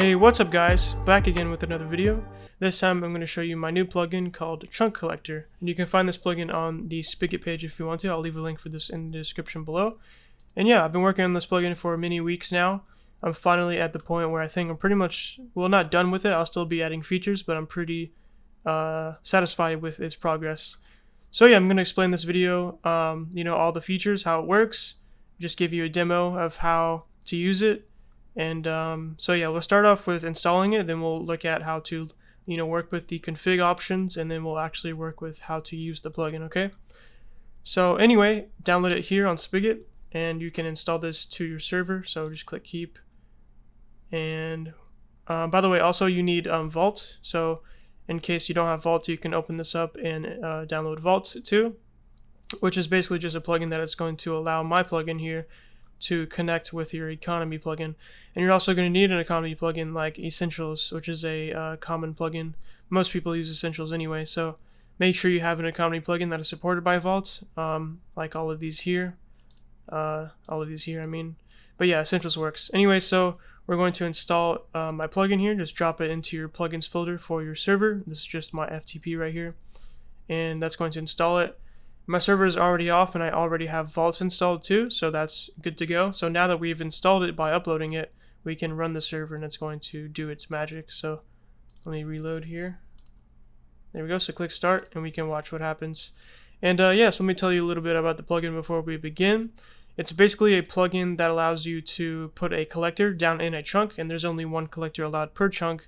Hey, what's up guys? Back again with another video. This time I'm going to show you my new plugin called Chunk Collector. And you can find this plugin on the Spigot page if you want to. I'll leave a link for this in the description below. And yeah, I've been working on this plugin for many weeks now. I'm finally at the point where I think I'm pretty much, well, not done with it. I'll still be adding features, but I'm pretty satisfied with its progress. So yeah, I'm going to explain this video, all the features, how it works, just give you a demo of how to use it. And so yeah, we'll start off with installing it, then we'll look at how to work with the config options, and then we'll actually work with how to use the plugin. Okay, so anyway, download it here on Spigot, and you can install this to your server. So just click keep. And by the way, also you need Vault. So in case you don't have Vault, you can open this up and download Vault too, which is basically just a plugin that is going to allow my plugin here to connect with your economy plugin. And you're also going to need an economy plugin like Essentials, which is a common plugin. Most people use Essentials anyway, so make sure you have an economy plugin that is supported by Vault, like all of these here. But yeah, Essentials works. Anyway, so we're going to install my plugin here. Just drop it into your plugins folder for your server. This is just my FTP right here, and that's going to install it. My server is already off, and I already have Vault installed too, so that's good to go. So now that we've installed it by uploading it, we can run the server and it's going to do its magic. So let me reload here. There we go. So click start and we can watch what happens. And yes, let me tell you a little bit about the plugin before we begin. It's basically a plugin that allows you to put a collector down in a chunk, and there's only one collector allowed per chunk.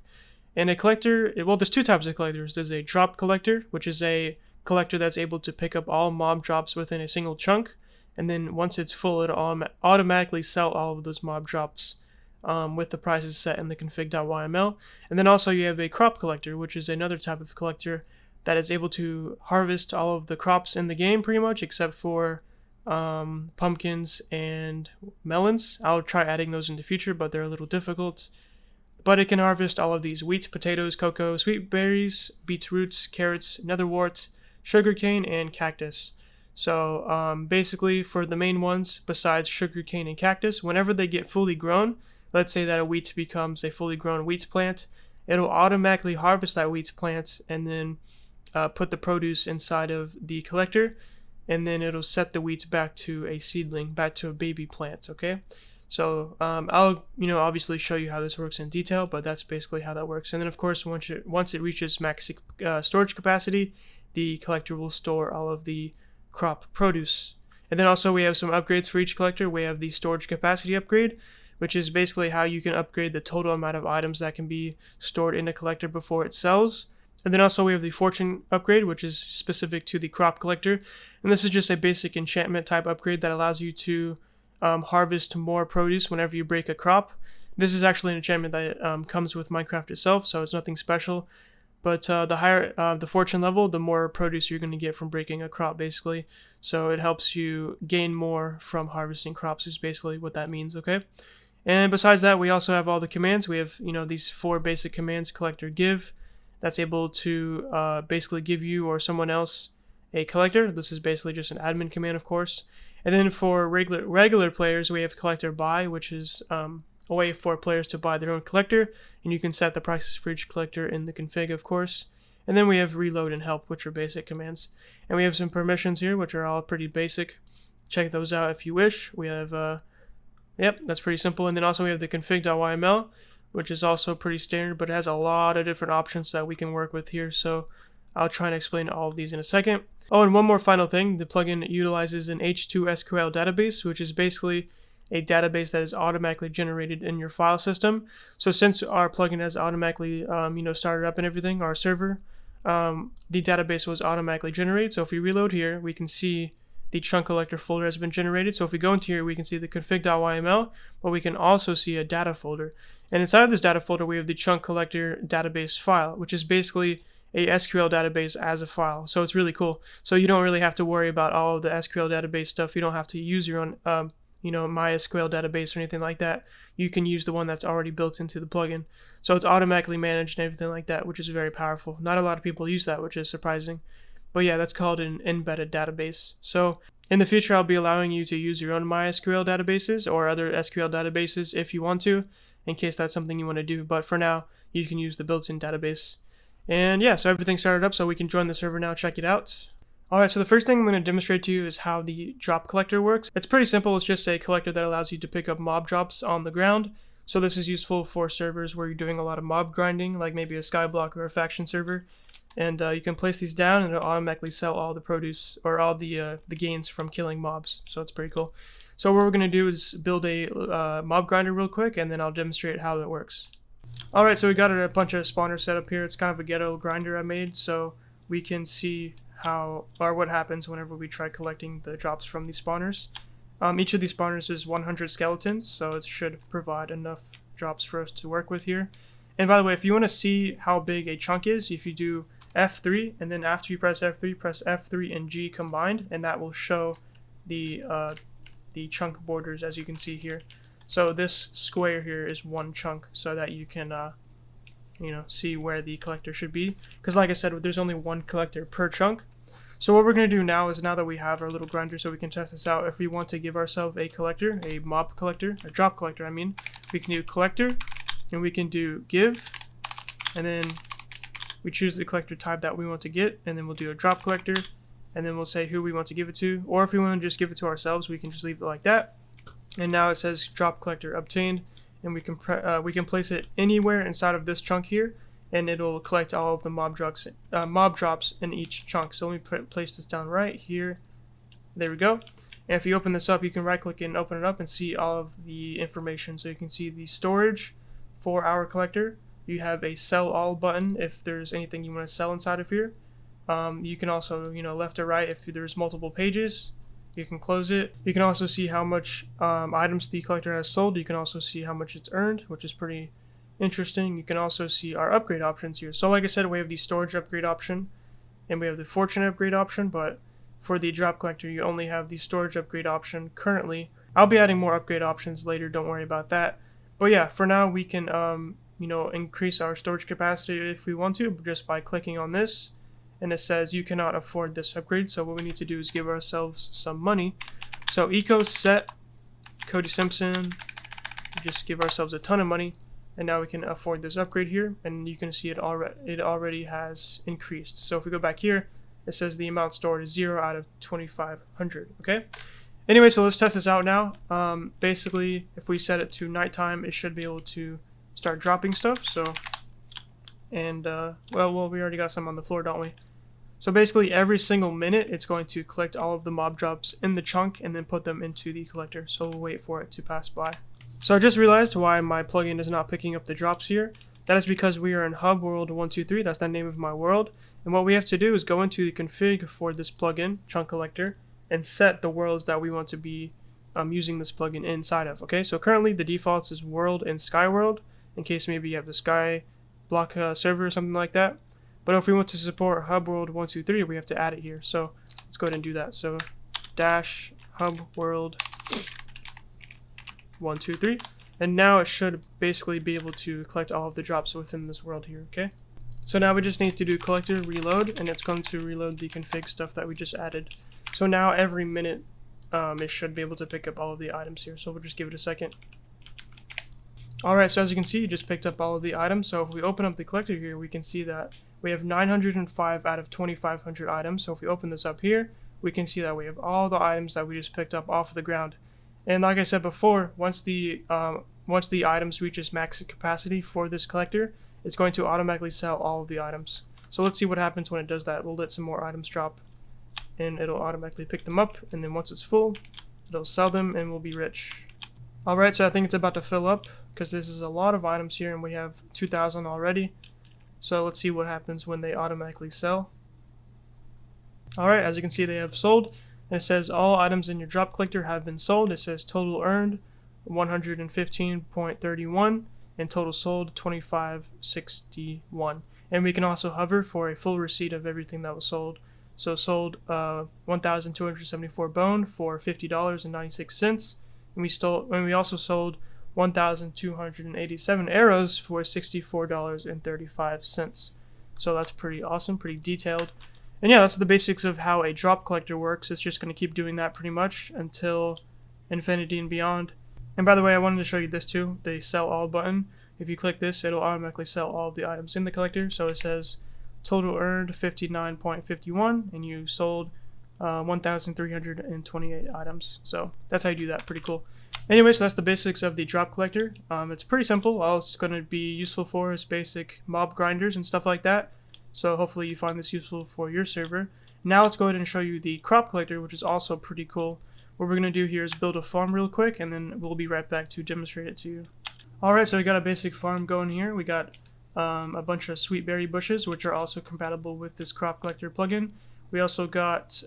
And a collector, well, there's two types of collectors. There's a drop collector, which is a collector that's able to pick up all mob drops within a single chunk, and then once it's full, it'll automatically sell all of those mob drops with the prices set in the config.yml. And then also you have a crop collector, which is another type of collector that is able to harvest all of the crops in the game pretty much, except for pumpkins and melons. I'll try adding those in the future, but they're a little difficult. But it can harvest all of these: wheat, potatoes, cocoa, sweet berries, beetroots, carrots, netherwort, sugarcane, and cactus. So basically, for the main ones besides sugarcane and cactus, whenever they get fully grown, let's say that a wheat becomes a fully grown wheat plant, it'll automatically harvest that wheat plant and then put the produce inside of the collector, and then it'll set the wheat back to a seedling, back to a baby plant. Okay, so I'll obviously show you how this works in detail, but that's basically how that works. And then of course, once it reaches max storage capacity, the collector will store all of the crop produce. And then also we have some upgrades for each collector. We have the storage capacity upgrade, which is basically how you can upgrade the total amount of items that can be stored in a collector before it sells. And then also we have the fortune upgrade, which is specific to the crop collector. And this is just a basic enchantment type upgrade that allows you to harvest more produce whenever you break a crop. This is actually an enchantment that comes with Minecraft itself, so it's nothing special. But the higher the fortune level, the more produce you're going to get from breaking a crop, basically. So it helps you gain more from harvesting crops, is basically what that means, okay? And besides that, we also have all the commands. We have, these 4 basic commands: collector give, that's able to basically give you or someone else a collector. This is basically just an admin command, of course. And then for regular players, we have collector buy, which is a way for players to buy their own collector, and you can set the prices for each collector in the config, of course. And then we have reload and help, which are basic commands. And we have some permissions here, which are all pretty basic. Check those out if you wish. We have, that's pretty simple. And then also we have the config.yml, which is also pretty standard, but it has a lot of different options that we can work with here. So I'll try and explain all of these in a second. Oh, and one more final thing. The plugin utilizes an H2 SQL Database, which is basically a database that is automatically generated in your file system. So since our plugin has automatically started up and everything, our server, the database was automatically generated. So if we reload here, we can see the chunk collector folder has been generated. So if we go into here, we can see the config.yml, but we can also see a data folder. And inside of this data folder, we have the chunk collector database file, which is basically a SQL database as a file. So it's really cool. So you don't really have to worry about all of the SQL database stuff. You don't have to use your own MySQL database or anything like that. You can use the one that's already built into the plugin. So it's automatically managed and everything like that, which is very powerful. Not a lot of people use that, which is surprising. But yeah, that's called an embedded database. So in the future, I'll be allowing you to use your own MySQL databases or other SQL databases if you want to. in case that's something you want to do. But for now, you can use the built-in database. And yeah, so everything started up, so we can join the server now, check it out. Alright, so the first thing I'm going to demonstrate to you is how the drop collector works. It's pretty simple. It's just a collector that allows you to pick up mob drops on the ground. So this is useful for servers where you're doing a lot of mob grinding, like maybe a skyblock or a faction server. And you can place these down and it'll automatically sell all the produce or all the gains from killing mobs. So it's pretty cool. So what we're going to do is build a mob grinder real quick, and then I'll demonstrate how it works. Alright, so we got a bunch of spawners set up here. It's kind of a ghetto grinder I made, so we can see what happens whenever we try collecting the drops from these spawners. Each of these spawners is 100 skeletons, so it should provide enough drops for us to work with here. And by the way, if you want to see how big a chunk is, if you do F3, and then after you press F3 and G combined, and that will show the chunk borders, as you can see here. So this square here is one chunk, so that you can see where the collector should be. Because like I said, there's only one collector per chunk. So what we're going to do now is, now that we have our little grinder so we can test this out, if we want to give ourselves a collector, a mob collector, a drop collector I mean, we can do collector, and we can do give, and then we choose the collector type that we want to get, and then we'll do a drop collector, and then we'll say who we want to give it to, or if we want to just give it to ourselves, we can just leave it like that. And now it says drop collector obtained, and we can place it anywhere inside of this chunk here, and it'll collect all of the mob drops in each chunk. So let me place this down right here. There we go. And if you open this up, you can right click and open it up and see all of the information. So you can see the storage for our collector. You have a sell all button if there's anything you want to sell inside of here. You can also, left or right, if there's multiple pages, you can close it. You can also see how much items the collector has sold. You can also see how much it's earned, which is pretty interesting. You can also see our upgrade options here. So like I said, we have the storage upgrade option and we have the fortune upgrade option, but for the drop collector you only have the storage upgrade option currently. I'll be adding more upgrade options later, don't worry about that. But yeah, for now we can increase our storage capacity if we want to, just by clicking on this, and it says you cannot afford this upgrade. So what we need to do is give ourselves some money. So eco set Cody Simpson, just give ourselves a ton of money, and now we can afford this upgrade here, and you can see it already has increased. So if we go back here, it says the amount stored is 0 out of 2,500. Okay. Anyway, so let's test this out now. Basically, if we set it to nighttime, it should be able to start dropping stuff. So, and well, we already got some on the floor, don't we? So basically, every single minute, it's going to collect all of the mob drops in the chunk and then put them into the collector. So we'll wait for it to pass by. So I just realized why my plugin is not picking up the drops here. That is because we are in hub world 123. That's the name of my world. And what we have to do is go into the config for this plugin, chunk collector, and set the worlds that we want to be using this plugin inside of. Okay, so currently the defaults is world and sky world, in case maybe you have the sky block server or something like that. But if we want to support hub world 123, we have to add it here. So let's go ahead and do that. So dash hub world 123, and now it should basically be able to collect all of the drops within this world here. Okay, so now we just need to do collector reload, and it's going to reload the config stuff that we just added. So now every minute it should be able to pick up all of the items here. So we'll just give it a second. Alright, so as you can see, it just picked up all of the items. So if we open up the collector here, we can see that we have 905 out of 2,500 items. So if we open this up here, we can see that we have all the items that we just picked up off of the ground. And like I said before, once the items reaches max capacity for this collector, it's going to automatically sell all of the items. So let's see what happens when it does that. We'll let some more items drop, and it'll automatically pick them up, and then once it's full, it'll sell them, and we'll be rich. Alright, so I think it's about to fill up, because this is a lot of items here, and we have 2,000 already. So let's see what happens when they automatically sell. Alright, as you can see, they have sold. And it says all items in your drop collector have been sold. It says total earned 115.31 and total sold 25.61. And we can also hover for a full receipt of everything that was sold. So sold 1,274 bone for $50.96, and we also sold 1,287 arrows for $64.35. So that's pretty awesome, pretty detailed. And yeah, that's the basics of how a drop collector works. It's just going to keep doing that pretty much until infinity and beyond. And by the way, I wanted to show you this too, the sell all button. If you click this, it'll automatically sell all of the items in the collector. So it says total earned 59.51 and you sold 1,328 items. So that's how you do that. Pretty cool. Anyway, so that's the basics of the drop collector. It's pretty simple. All it's going to be useful for is basic mob grinders and stuff like that. So hopefully you find this useful for your server. Now let's go ahead and show you the crop collector, which is also pretty cool. What we're going to do here is build a farm real quick, and then we'll be right back to demonstrate it to you. Alright, so we got a basic farm going here. We got a bunch of sweet berry bushes, which are also compatible with this crop collector plugin. We also got,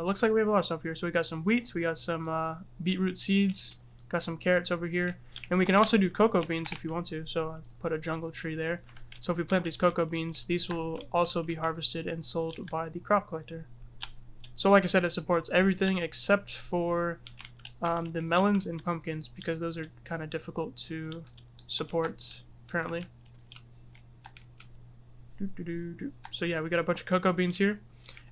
looks like we have a lot of stuff here. So we got some wheat, we got some beetroot seeds, got some carrots over here, and we can also do cocoa beans if you want to. So I put a jungle tree there. So if we plant these cocoa beans, these will also be harvested and sold by the crop collector. So like I said, it supports everything except for the melons and pumpkins, because those are kind of difficult to support currently. So yeah, we got a bunch of cocoa beans here.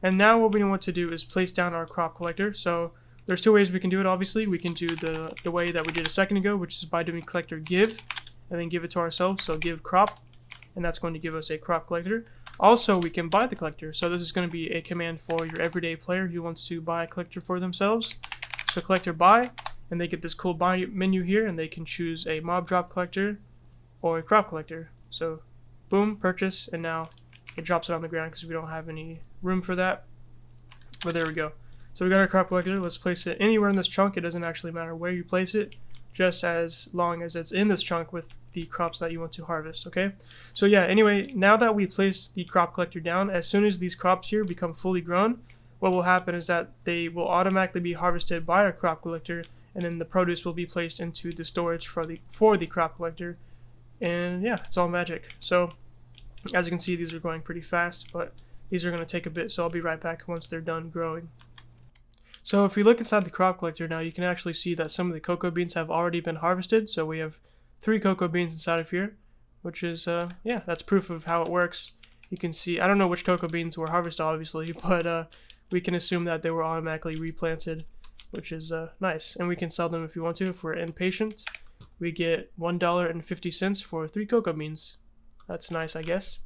And now what we want to do is place down our crop collector. So there's two ways we can do it, obviously. We can do the way that we did a second ago, which is by doing collector give, and then give it to ourselves. So give crop, and that's going to give us a crop collector. Also, we can buy the collector. So this is going to be a command for your everyday player who wants to buy a collector for themselves. So collector buy, and they get this cool buy menu here, and they can choose a mob drop collector or a crop collector. So boom, purchase, and now it drops it on the ground because we don't have any room for that. But there we go. So we got our crop collector. Let's place it anywhere in this chunk. It doesn't actually matter where you place it, just as long as it's in this chunk with the crops that you want to harvest, okay? So yeah, anyway, now that we place the crop collector down, as soon as these crops here become fully grown, what will happen is that they will automatically be harvested by our crop collector, and then the produce will be placed into the storage for the crop collector. And yeah, it's all magic. So as you can see, these are growing pretty fast, but these are going to take a bit, so I'll be right back once they're done growing. So if we look inside the crop collector now, you can actually see that some of the cocoa beans have already been harvested. So we have 3 cocoa beans inside of here, which is, yeah, that's proof of how it works. You can see, I don't know which cocoa beans were harvested, obviously, but we can assume that they were automatically replanted, which is nice. And we can sell them if we want to. If we're impatient, we get $1.50 for 3 cocoa beans. That's nice, I guess.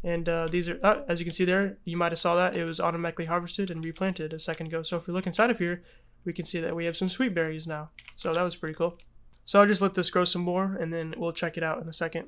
And these are, as you can see there, you might have saw that it was automatically harvested and replanted a second ago. So if we look inside of here, we can see that we have some sweet berries now. So that was pretty cool. So I'll just let this grow some more, and then we'll check it out in a second.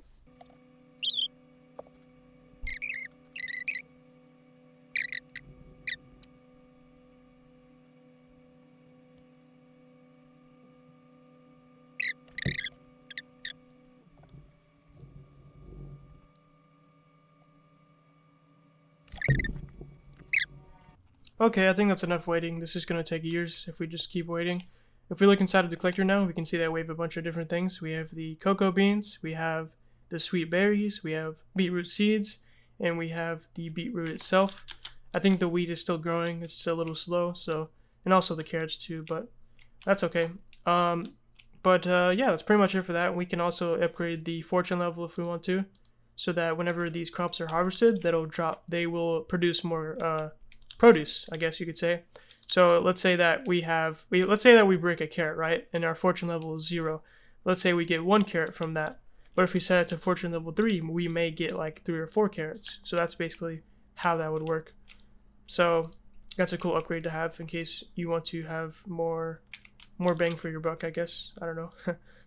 Okay, I think that's enough waiting. This is going to take years if we just keep waiting. If we look inside of the collector now, we can see that we have a bunch of different things. We have the cocoa beans, we have the sweet berries, we have beetroot seeds, and we have the beetroot itself. I think the wheat is still growing. It's still a little slow, so, and also the carrots too, but that's okay. Yeah, that's pretty much it for that. We can also upgrade the fortune level if we want to, so that whenever these crops are harvested, they will produce more produce, I guess you could say. So let's say that we break a carrot, right? And our fortune level is 0. Let's say we get 1 carrot from that. But if we set it to fortune level 3, we may get like 3 or 4 carrots. So that's basically how that would work. So that's a cool upgrade to have in case you want to have more bang for your buck, I guess. I don't know.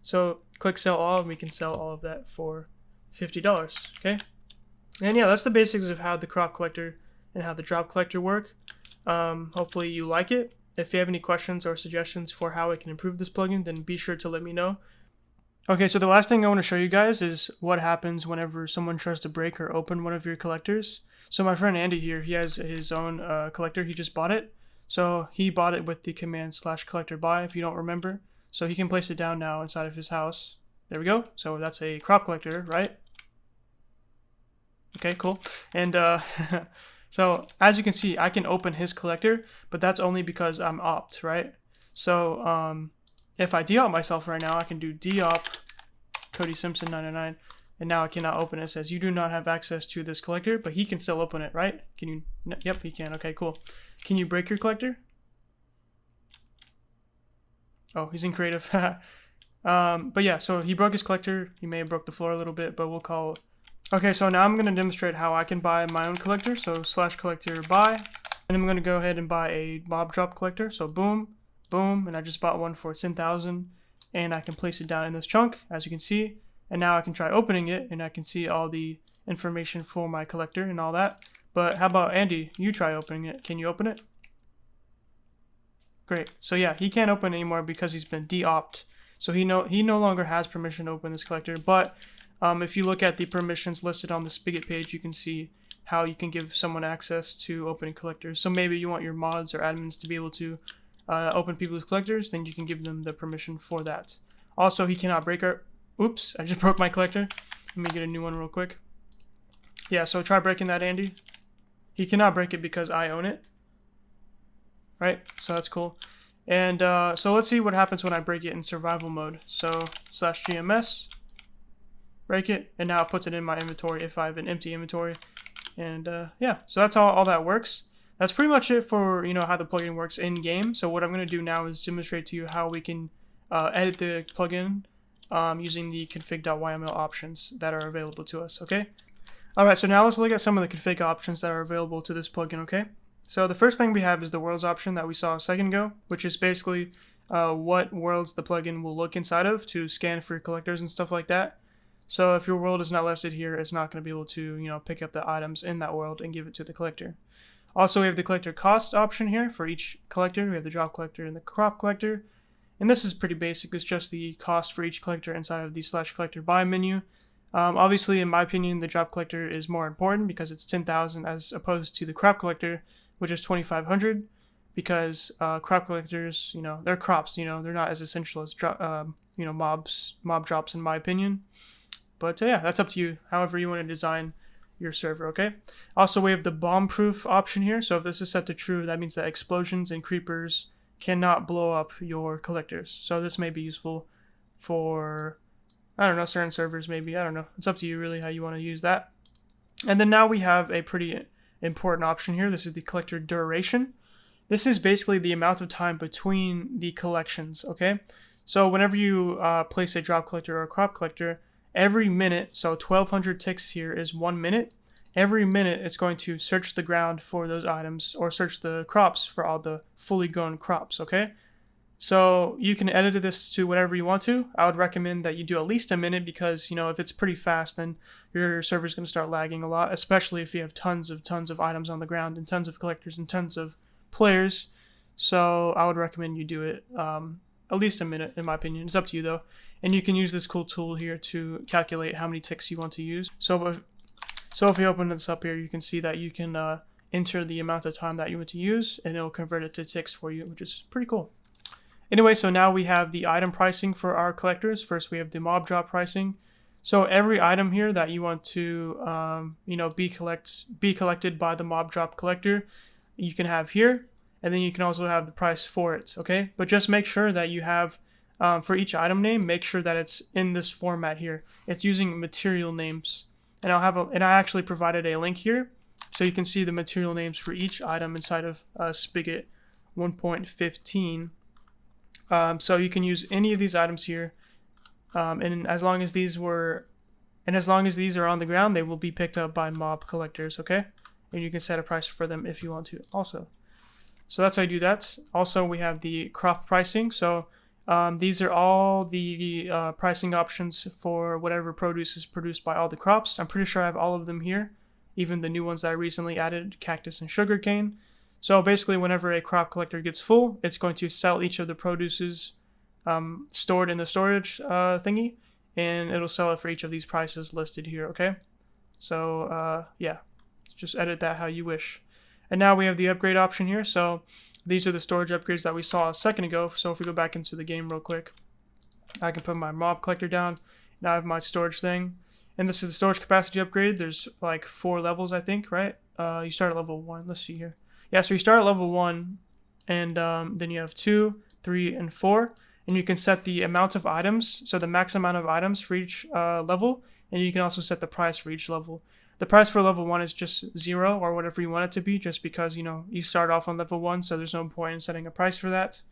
So click sell all, and we can sell all of that for $50, okay? And yeah, that's the basics of how the crop collector and how the drop collector work. Hopefully you like it. If you have any questions or suggestions for how I can improve this plugin, then be sure to let me know. Okay, so the last thing I want to show you guys is what happens whenever someone tries to break or open one of your collectors. So my friend Andy here, he has his own collector. He just bought it. So he bought it with the command /collector buy, if you don't remember. So he can place it down now inside of his house. There we go. So that's a crop collector, right? Okay, cool. And so as you can see, I can open his collector, but that's only because I'm opt, right? So if I deopt myself right now, I can do deopt Cody Simpson 999, and now I cannot open it. It says you do not have access to this collector, but he can still open it, right? Can you? Yep, he can. Okay, cool. Can you break your collector? Oh, he's in creative. But yeah, so he broke his collector. He may have broke the floor a little bit, but we'll call. Okay, so now I'm going to demonstrate how I can buy my own collector. So /collector buy, and I'm going to go ahead and buy a mob drop collector. So boom, boom, and I just bought one for 10,000, and I can place it down in this chunk, as you can see. And now I can try opening it, and I can see all the information for my collector and all that. But how about Andy? You try opening it. Can you open it? Great. So yeah, he can't open it anymore because he's been de-opt. So he no longer has permission to open this collector. But if you look at the permissions listed on the Spigot page, you can see how you can give someone access to opening collectors. So maybe you want your mods or admins to be able to open people's collectors, then you can give them the permission for that. Also, he cannot break our... Oops, I just broke my collector. Let me get a new one real quick. Yeah, so try breaking that, Andy. He cannot break it because I own it. Right, so that's cool. And so let's see what happens when I break it in survival mode. So /gms, break it, and now it puts it in my inventory if I have an empty inventory. And yeah, so that's all that works. That's pretty much it for how the plugin works in game. So what I'm going to do now is demonstrate to you how we can edit the plugin using the config.yml options that are available to us. Okay. All right. So now let's look at some of the config options that are available to this plugin. Okay. So the first thing we have is the worlds option that we saw a second ago, which is basically what worlds the plugin will look inside of to scan for collectors and stuff like that. So if your world is not listed here, it's not going to be able to pick up the items in that world and give it to the collector. Also, we have the collector cost option here for each collector. We have the drop collector and the crop collector. And this is pretty basic. It's just the cost for each collector inside of the /collector buy menu. Obviously, in my opinion, the drop collector is more important because it's 10,000 as opposed to the crop collector, which is 2,500, because crop collectors, they're crops, they're not as essential as mob drops in my opinion. But yeah, that's up to you, however you want to design your server, okay? Also, we have the bomb-proof option here. So if this is set to true, that means that explosions and creepers cannot blow up your collectors. So this may be useful for, I don't know, certain servers maybe. I don't know. It's up to you really how you want to use that. And then now we have a pretty important option here. This is the collector duration. This is basically the amount of time between the collections, okay? So whenever you place a drop collector or a crop collector, every minute, so 1200 ticks here is 1 minute. Every minute it's going to search the ground for those items or search the crops for all the fully grown crops, okay? So you can edit this to whatever you want to. I would recommend that you do at least a minute because, if it's pretty fast, then your server's going to start lagging a lot, especially if you have tons of items on the ground and tons of collectors and tons of players. So I would recommend you do it at least a minute, in my opinion. It's up to you, though. And you can use this cool tool here to calculate how many ticks you want to use. So if you open this up here, you can see that you can enter the amount of time that you want to use, and it'll convert it to ticks for you, which is pretty cool. Anyway, so now we have the item pricing for our collectors. First, we have the mob drop pricing. So every item here that you want to, be collected by the mob drop collector, you can have here, and then you can also have the price for it. Okay, but just make sure that you have for each item name, make sure that it's in this format here. It's using material names, and I actually provided a link here, so you can see the material names for each item inside of Spigot 1.15. So you can use any of these items here, and as long as these are on the ground, they will be picked up by mob collectors, okay? And you can set a price for them if you want to also. So that's how you do that. Also, we have the crop pricing. So these are all the pricing options for whatever produce is produced by all the crops. I'm pretty sure I have all of them here, even the new ones that I recently added, cactus and sugarcane. So basically, whenever a crop collector gets full, it's going to sell each of the produces stored in the storage thingy, and it'll sell it for each of these prices listed here, okay? So yeah, just edit that how you wish. And now we have the upgrade option here. So these are the storage upgrades that we saw a second ago. So if we go back into the game real quick, I can put my mob collector down. Now I have my storage thing. And this is the storage capacity upgrade. There's like 4 levels, I think, right? You start at level 1. Let's see here. Yeah, so you start at level 1, and then you have 2, 3, and 4. And you can set the amount of items, so the max amount of items for each level. And you can also set the price for each level. The price for level 1 is just 0 or whatever you want it to be, just because, you start off on level 1, so there's no point in setting a price for that.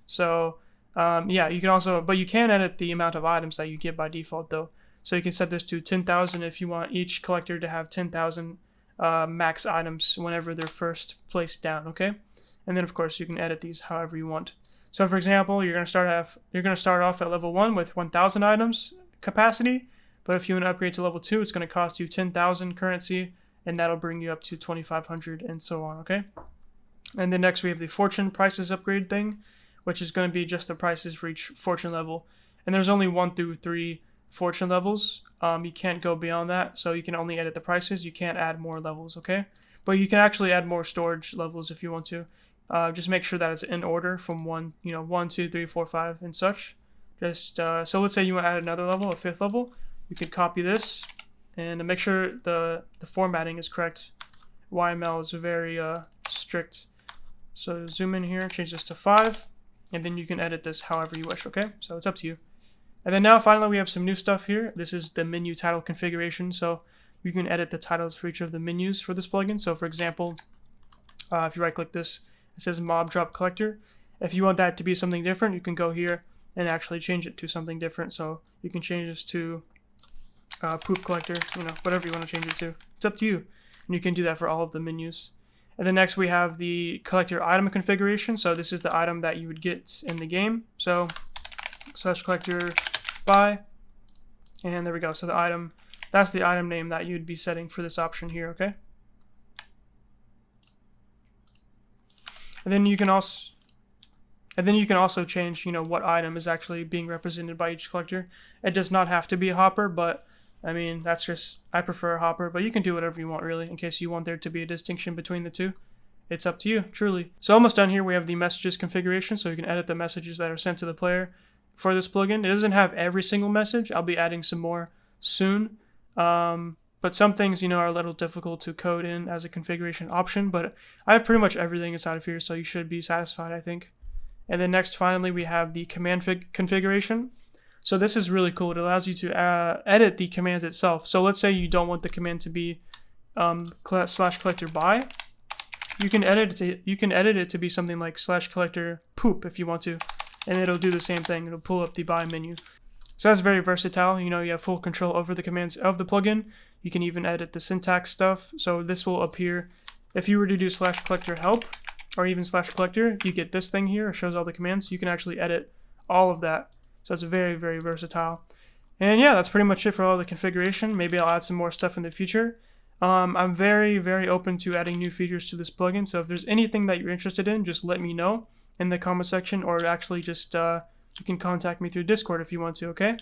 So Yeah, you can also, but you can edit the amount of items that you get by default though. So you can set this to 10,000 if you want each collector to have 10,000 max items whenever they're first placed down. Okay, and then of course you can edit these however you want. So for example, you're gonna start off at level 1 with 1,000 items capacity, but if you want to upgrade to level 2, it's going to cost you 10,000 currency, and that'll bring you up to 2,500 and so on. Okay, and then next we have the fortune prices upgrade thing, which is going to be just the prices for each fortune level, and there's only 1 through 3 fortune levels. You can't go beyond that, so you can only edit the prices. You can't add more levels. Okay, but you can actually add more storage levels if you want to. Just make sure that it's in order from 1, 1, 2, 3, 4, 5, and such. Just so let's say you want to add another level, a 5th level. You could copy this and make sure the formatting is correct. YML is very strict. So zoom in here, change this to 5, and then you can edit this however you wish. Okay, so it's up to you. And then now finally we have some new stuff here. This is the menu title configuration. So you can edit the titles for each of the menus for this plugin. So for example, if you right click this, it says mob drop collector. If you want that to be something different, you can go here and actually change it to something different. So you can change this to poop collector, whatever you want to change it to. It's up to you. And you can do that for all of the menus. And then next we have the collector item configuration. So this is the item that you would get in the game. So /collector buy, and there we go. So the item, that's the item name that you'd be setting for this option here. Okay, and then you can also change what item is actually being represented by each collector. It does not have to be a hopper, but I mean, that's just, I prefer a hopper, but you can do whatever you want really, in case you want there to be a distinction between the two. It's up to you, truly. So almost done here. We have the messages configuration, so you can edit the messages that are sent to the player for this plugin. It doesn't have every single message. I'll be adding some more soon. But some things, are a little difficult to code in as a configuration option, but I have pretty much everything inside of here, so you should be satisfied, I think. And then next, finally, we have the command configuration. So this is really cool. It allows you to edit the command itself. So let's say you don't want the command to be /collector buy. You can edit it to be something like /collector poop if you want to, and it'll do the same thing. It'll pull up the buy menu. So that's very versatile. You have full control over the commands of the plugin. You can even edit the syntax stuff. So this will appear if you were to do /collector help or even /collector. You get this thing here. It shows all the commands. You can actually edit all of that. So it's very, very versatile. And yeah, that's pretty much it for all the configuration. Maybe I'll add some more stuff in the future. I'm very, very open to adding new features to this plugin. So if there's anything that you're interested in, just let me know in the comment section, or actually just you can contact me through Discord if you want to, okay?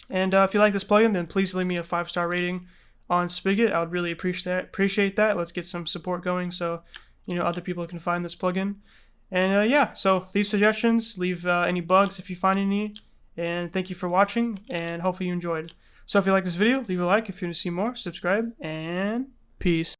And if you like this plugin, then please leave me a 5-star rating on Spigot. I would really appreciate that. Let's get some support going so other people can find this plugin. And yeah, so leave suggestions, leave any bugs if you find any, and thank you for watching, and hopefully you enjoyed. So if you like this video, leave a like. If you want to see more, subscribe, and peace.